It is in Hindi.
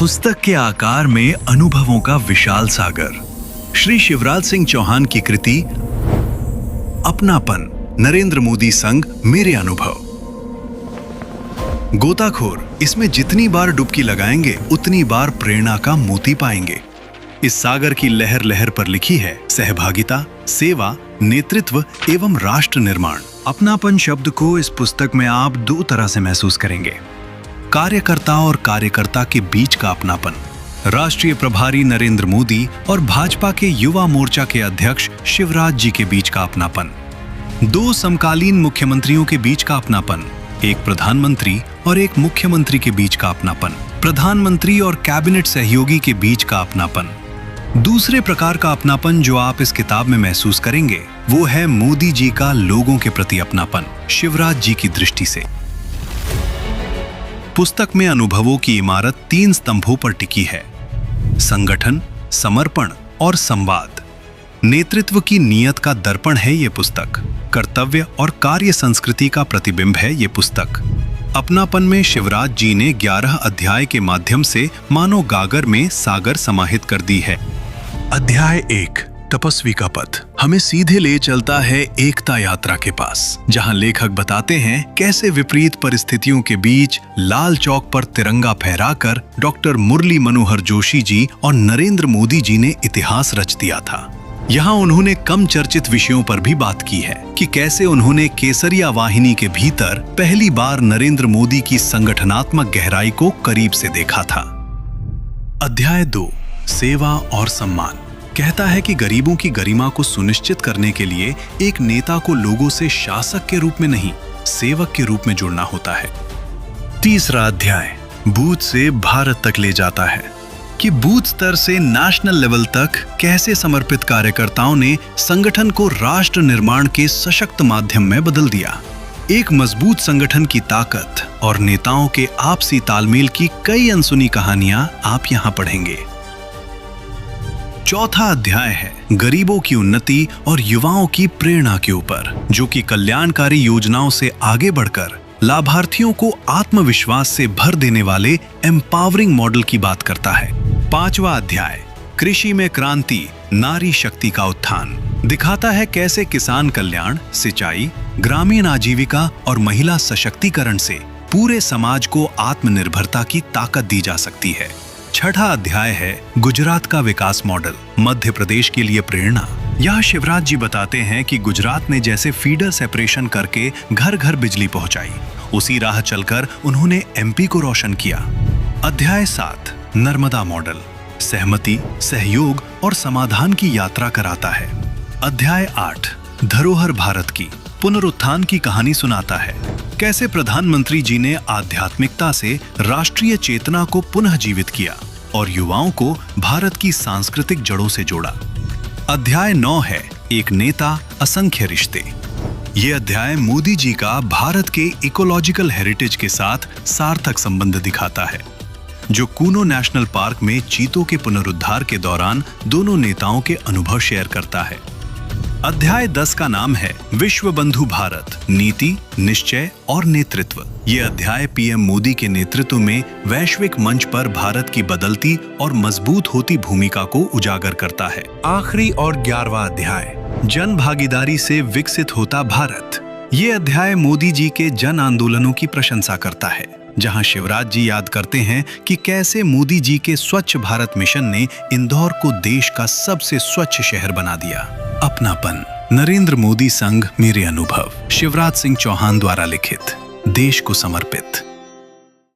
पुस्तक के आकार में अनुभवों का विशाल सागर। श्री शिवराज सिंह चौहान की कृति अपनापन, नरेंद्र मोदी संग मेरे अनुभव। गोताखोर इसमें जितनी बार डुबकी लगाएंगे उतनी बार प्रेरणा का मोती पाएंगे। इस सागर की लहर लहर पर लिखी है सहभागिता, सेवा, नेतृत्व एवं राष्ट्र निर्माण। अपनापन शब्द को इस पुस्तक में आप दो तरह से महसूस करेंगे, कार्यकर्ता और कार्यकर्ता के बीच का अपनापन। राष्ट्रीय प्रभारी नरेंद्र मोदी और भाजपा के युवा मोर्चा के अध्यक्ष शिवराज जी के बीच का अपनापन। दो समकालीन मुख्यमंत्रियों के बीच का अपनापन, एक प्रधानमंत्री और एक मुख्यमंत्री के बीच का अपनापन। प्रधानमंत्री और कैबिनेट सहयोगी के बीच का अपनापन। दूसरे प्रकार का अपनापन जो आप इस किताब में महसूस करेंगे वो है मोदी जी का लोगों के प्रति अपनापन, शिवराज जी की दृष्टि से। पुस्तक में अनुभवों की इमारत 3 स्तंभों पर टिकी है: संगठन, समर्पण और संवाद। नेतृत्व की नीयत का दर्पण है ये पुस्तक। कर्तव्य और कार्य संस्कृति का प्रतिबिंब है ये पुस्तक। अपनापन में शिवराज जी ने 11 अध्याय के माध्यम से मानो गागर में सागर समाहित कर दी है। अध्याय 1, तपस्वी का पथ, हमें सीधे ले चलता है एकता यात्रा के पास, जहां लेखक बताते हैं कैसे विपरीत परिस्थितियों के बीच लाल चौक पर तिरंगा फहराकर डॉक्टर मुरली मनोहर जोशी जी और नरेंद्र मोदी जी ने इतिहास रच दिया था। यहाँ उन्होंने कम चर्चित विषयों पर भी बात की है कि कैसे उन्होंने केसरिया वाहिनी के भीतर पहली बार नरेंद्र मोदी की संगठनात्मक गहराई को करीब से देखा था। अध्याय 2, सेवा और सम्मान, कहता है कि गरीबों की गरिमा को सुनिश्चित करने के लिए एक नेता को लोगों से शासक के रूप में नहीं, सेवक के रूप में जुड़ना होता है। तीसरा अध्याय बूथ से भारत तक ले जाता है कि बूथ स्तर से नेशनल लेवल तक कैसे समर्पित कार्यकर्ताओं ने संगठन को राष्ट्र निर्माण के सशक्त माध्यम में बदल दिया। एक मजबूत संगठन की ताकत और नेताओं के आपसी तालमेल की कई अनसुनी कहानियां आप यहां पढ़ेंगे। चौथा अध्याय है गरीबों की उन्नति और युवाओं की प्रेरणा के ऊपर, जो कि कल्याणकारी योजनाओं से आगे बढ़कर लाभार्थियों को आत्मविश्वास से भर देने वाले एम्पावरिंग मॉडल की बात करता है। पांचवा अध्याय कृषि में क्रांति, नारी शक्ति का उत्थान, दिखाता है कैसे किसान कल्याण, सिंचाई, ग्रामीण आजीविका और महिला सशक्तिकरण से पूरे समाज को आत्मनिर्भरता की ताकत दी जा सकती है। छठा अध्याय है गुजरात का विकास मॉडल, मध्य प्रदेश के लिए प्रेरणा। यह शिवराज जी बताते हैं कि गुजरात ने जैसे फीडर सेपरेशन करके घर घर बिजली पहुंचाई, उसी राह चलकर उन्होंने एमपी को रोशन किया। अध्याय 7 नर्मदा मॉडल, सहमति, सहयोग और समाधान की यात्रा कराता है। अध्याय 8 धरोहर भारत की पुनरुत्थान की कहानी सुनाता है, कैसे प्रधानमंत्री जी ने आध्यात्मिकता से राष्ट्रीय चेतना को पुनः जीवित किया और युवाओं को भारत की सांस्कृतिक जड़ों से जोड़ा। अध्याय 9 है एक नेता, असंख्य रिश्ते। ये अध्याय मोदी जी का भारत के इकोलॉजिकल हेरिटेज के साथ सार्थक संबंध दिखाता है, जो कूनो नेशनल पार्क में चीतों के पुनरुद्धार के दौरान दोनों नेताओं के अनुभव शेयर करता है। अध्याय 10 का नाम है विश्व बंधु भारत, नीति, निश्चय और नेतृत्व। ये अध्याय पीएम मोदी के नेतृत्व में वैश्विक मंच पर भारत की बदलती और मजबूत होती भूमिका को उजागर करता है। आखिरी और 11वां अध्याय जन भागीदारी से विकसित होता भारत। ये अध्याय मोदी जी के जन आंदोलनों की प्रशंसा करता है, जहां शिवराज जी याद करते हैं कि कैसे मोदी जी के स्वच्छ भारत मिशन ने इंदौर को देश का सबसे स्वच्छ शहर बना दिया। अपनापन, नरेंद्र मोदी संग मेरे अनुभव, शिवराज सिंह चौहान द्वारा लिखित, देश को समर्पित।